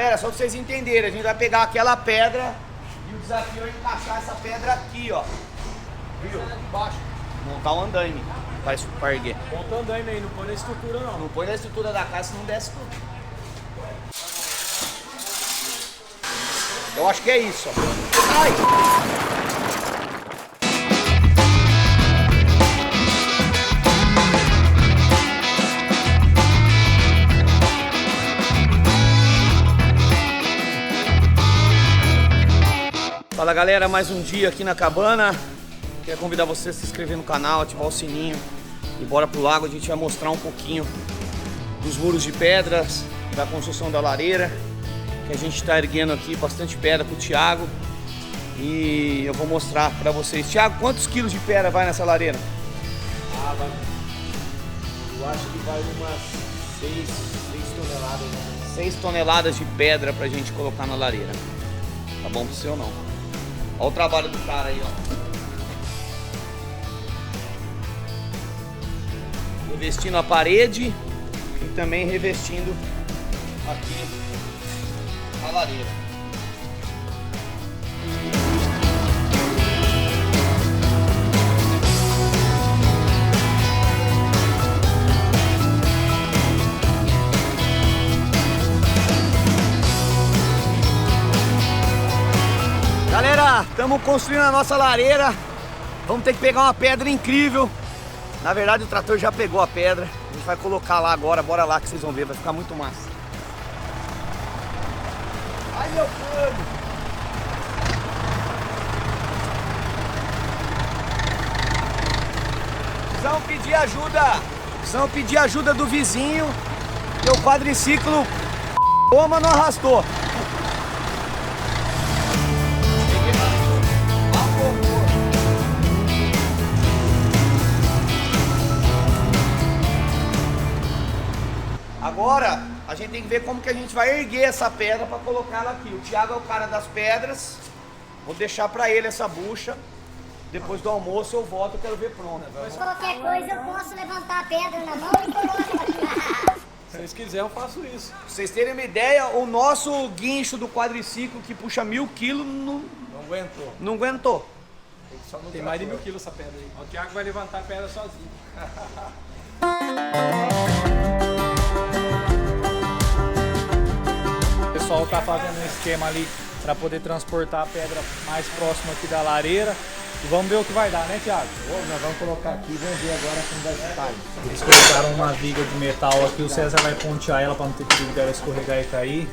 galera, só pra vocês entenderem, a gente vai pegar aquela pedra e o desafio é encaixar essa pedra aqui, ó. Viu? Embaixo. Montar um andaime para erguer. Monta o andaime aí, não põe na estrutura não. Não põe na estrutura da casa, senão desce tudo. Eu acho que é isso, ó. Ai! Fala galera, mais um dia aqui na cabana. Quero convidar você a se inscrever no canal, ativar o sininho e bora pro lago. A gente vai mostrar um pouquinho dos muros de pedras, da construção da lareira, que a gente está erguendo aqui, bastante pedra com o Thiago. E eu vou mostrar pra vocês. Thiago, quantos quilos de pedra vai nessa lareira? Ah, vai. Eu acho que vai umas 6 toneladas. Né? 6 toneladas de pedra pra gente colocar na lareira. Tá bom pra você ou não? Olha o trabalho do cara aí, ó. Revestindo a parede e também revestindo aqui a lareira. Galera, estamos construindo a nossa lareira. Vamos ter que pegar uma pedra incrível. Na verdade o trator já pegou a pedra. A gente vai colocar lá agora, bora lá que vocês vão ver, vai ficar muito massa. Ai meu cano! Precisamos pedir ajuda. Precisamos pedir ajuda do vizinho. Que o quadriciclo toma, não arrastou. Agora a gente tem que ver como que a gente vai erguer essa pedra para colocar ela aqui. O Thiago é o cara das pedras. Vou deixar para ele essa bucha. Depois do almoço eu volto, eu quero ver pronto. Qualquer coisa eu posso levantar a pedra na mão e colocar. Se vocês quiserem eu faço isso. Pra vocês terem uma ideia, o nosso guincho do quadriciclo que puxa 1000 quilos Não aguentou. não aguentou. Tem mais de 1000 quilos essa pedra aí. O Thiago vai levantar a pedra sozinho. O pessoal tá fazendo um esquema ali para poder transportar a pedra mais próxima aqui da lareira. E vamos ver o que vai dar, né, Thiago? Nós vamos colocar aqui e vamos ver agora como vai ficar. Eles colocaram uma viga de metal aqui, o César vai pontear ela para não ter perigo dela escorregar e cair.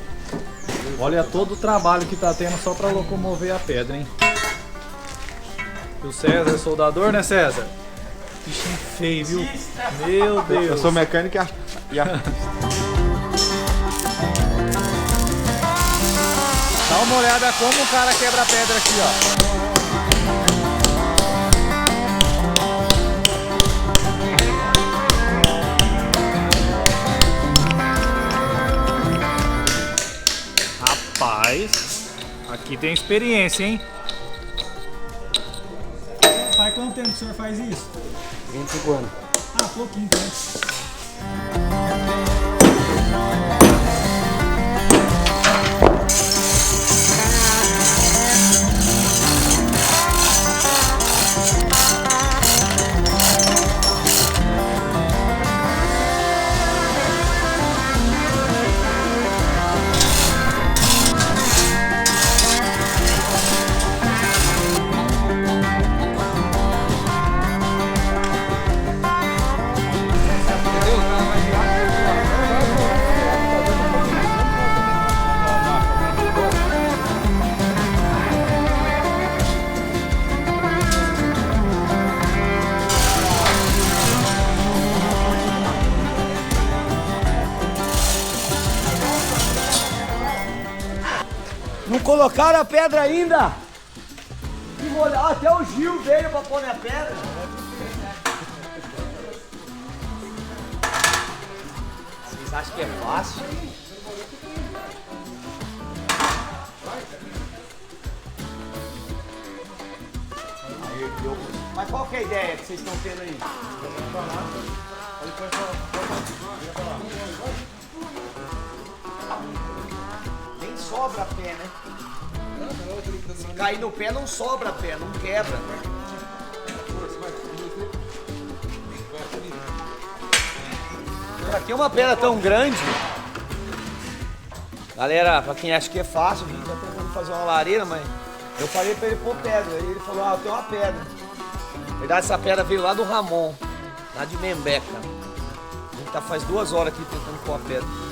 Olha todo o trabalho que tá tendo só para locomover a pedra, hein? E o César é soldador, né, César? Bichinho feio, viu? Meu Deus! Eu sou mecânico e artista. Dá uma olhada como o cara quebra a pedra aqui, ó. Rapaz, aqui tem experiência, hein? Faz quanto tempo que o senhor faz isso? 25 anos. Ah, pouquinho, né? Não colocaram a pedra ainda? Até o Gil veio pra pôr a pedra. Vocês acham que é fácil? Mas qual que é a ideia que vocês estão tendo aí? Nem sobra pé, né? Se cair no pé, não sobra pé, não quebra. Pra que uma pedra tão grande? Galera, pra quem acha que é fácil, a gente tá tentando fazer uma lareira, mas eu falei pra ele pôr pedra. Aí ele falou, eu tenho uma pedra. Na verdade, essa pedra veio lá do Ramon, lá de Membeca. A gente tá faz 2 horas aqui tentando pôr a pedra.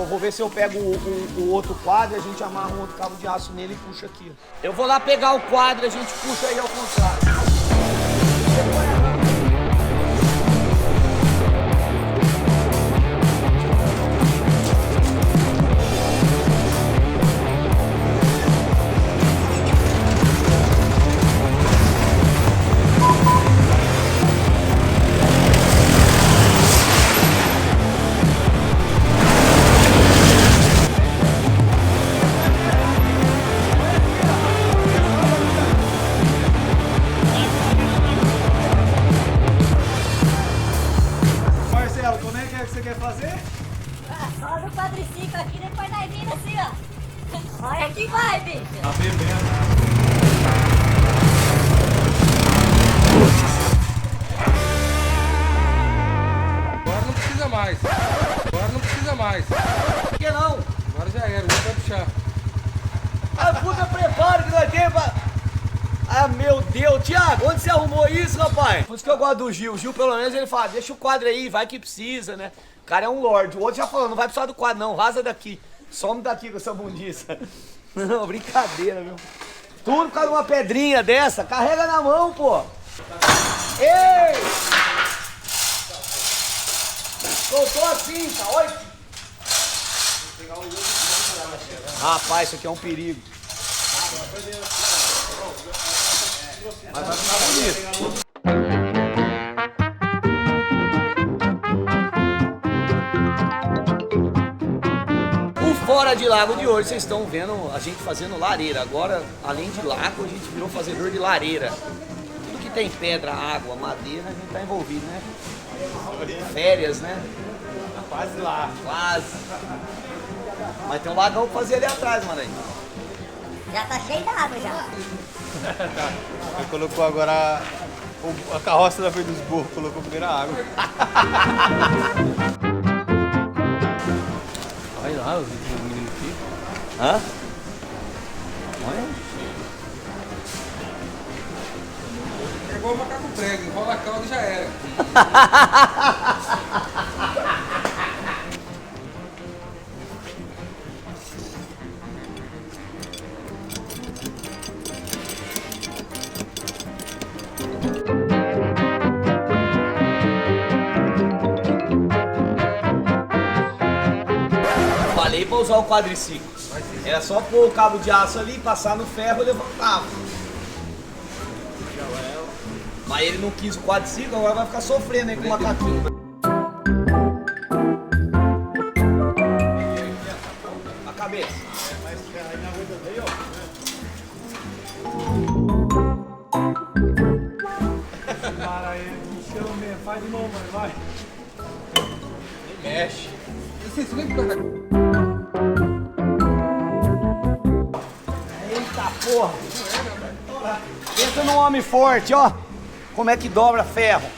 Vou ver se eu pego o outro quadro e a gente amarra um outro cabo de aço nele e puxa aqui. Eu vou lá pegar o quadro e a gente puxa aí ao contrário. Marcelo, como é que você quer fazer? Sobe o quadriciclo aqui, depois nós vindo assim, ó. Olha que vai, bicho. Tá bebendo. Agora não precisa mais. Agora não precisa mais. Por que não? Agora já era, o outro vai puxar. Ah, puta, preparo que nós temos pra... Ah, meu Deus. Thiago, onde você arrumou isso, rapaz? Por isso que eu gosto do Gil. O Gil, pelo menos, ele fala, deixa o quadro aí, vai que precisa, né? O cara é um lorde. O outro já falou, não vai precisar do quadro, não. Raza daqui. Some daqui com essa bundiça. Não, brincadeira, viu? Tudo por causa de uma pedrinha dessa. Carrega na mão, pô. Ei! Soltou a cinta, olha. Rapaz, isso aqui é um perigo. Mas vai ficar bonito. O Fora de Lago de hoje, vocês estão vendo a gente fazendo lareira. Agora, além de lago, a gente virou fazedor de lareira. Tudo que tem pedra, água, madeira, a gente tá envolvido, né? Férias, né? Quase lá. Quase. Mas tem um lagão pra fazer ali atrás, mano. Aí. Já tá cheio d'água já. Ele colocou agora a carroça da frente dos burros, colocou primeiro a água. Olha lá, os meninos aqui. Hã? Olha. É igual o macaco prego, enrola a cauda e já era. Falei pra usar o quadriciclo. Era só pôr o cabo de aço ali, passar no ferro e levantava. Mas ele não quis o quadriciclo, agora vai ficar sofrendo aí com o macaquinho. A cabeça. Para aí, encheu mesmo. Faz de novo, mano, vai. Mexe. Vocês lembram da... Eita porra! Pensa num homem forte, ó! Como é que dobra ferro?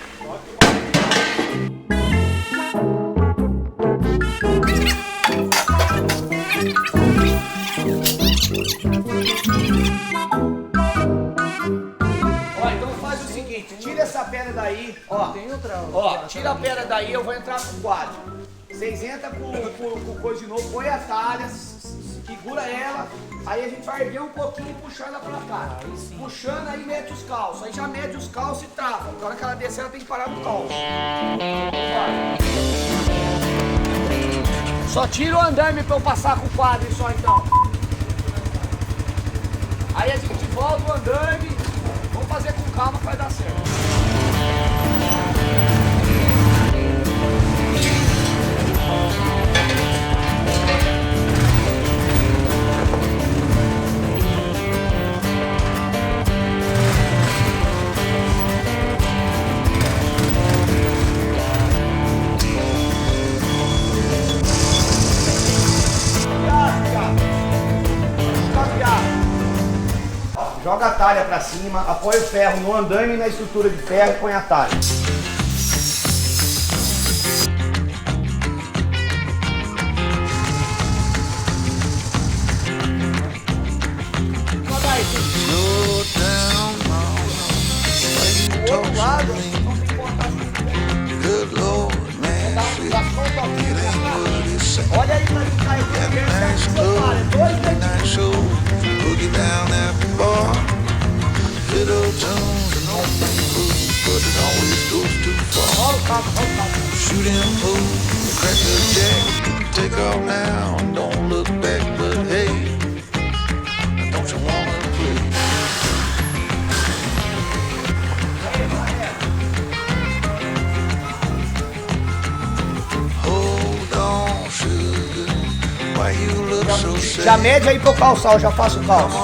Ó, então faz o seguinte, tira essa pedra daí, ó. Ó, tira a pedra daí, eu vou entrar com o quadro. Vocês entram com coisa de novo, põe a talha, segura ela, aí a gente vai erguer um pouquinho e puxar ela pra cá. Puxando aí mete os calços, aí já mete os calços e trava. Na hora que ela descer, ela tem que parar no calço. Vai. Só tira o andaime pra eu passar com o quadro só então. Aí a gente volta o andaime, vamos fazer com calma que vai dar certo. joga a talha pra cima, apoia o ferro no andaime e na estrutura de ferro e põe a talha. Do outro lado, olha aí pra ele cair. Já mede aí pro calçar, eu já faço o calço.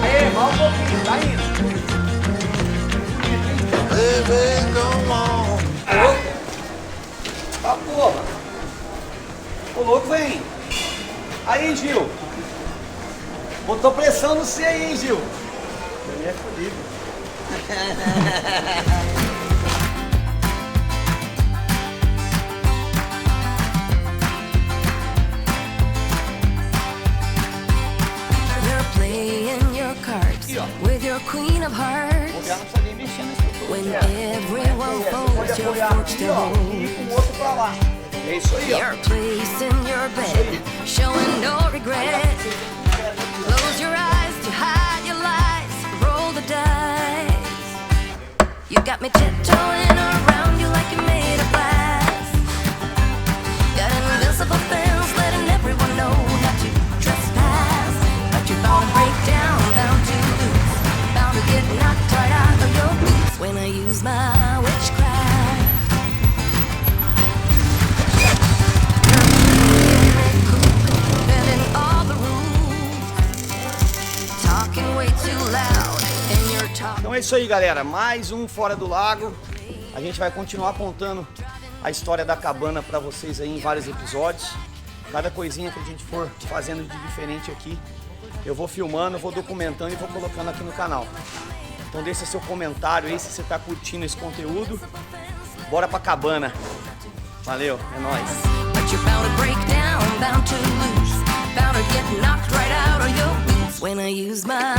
Aí, mal um pouquinho, tá indo. Tá porra. O louco vem. Aí, Gil. Botou pressão no C aí, hein, Gil. Ele é fodido. With your queen of hearts, when everyone folds your forks to hold your place in your bed, showing no regret. Close your eyes to hide your lies, roll the dice. You got me tiptoeing around you like you're made of glass. Got invincible fence letting everyone know not to trespass, but you're bound to break down, bound to lose, bound to get knocked right out of your boots when I use my witchcraft. Bending all the rules, talking way too loud, and you're talking. Então é isso aí, galera, mais um Fora do Lago. A gente vai continuar apontando a história da cabana para vocês aí em vários episódios. Cada coisinha que a gente for fazendo de diferente aqui, eu vou filmando, vou documentando e vou colocando aqui no canal. Então deixa seu comentário aí se você tá curtindo esse conteúdo. Bora pra cabana. Valeu, é nóis. But you're bound to break down, bound to lose, bound to get knocked right out of your boots when I use my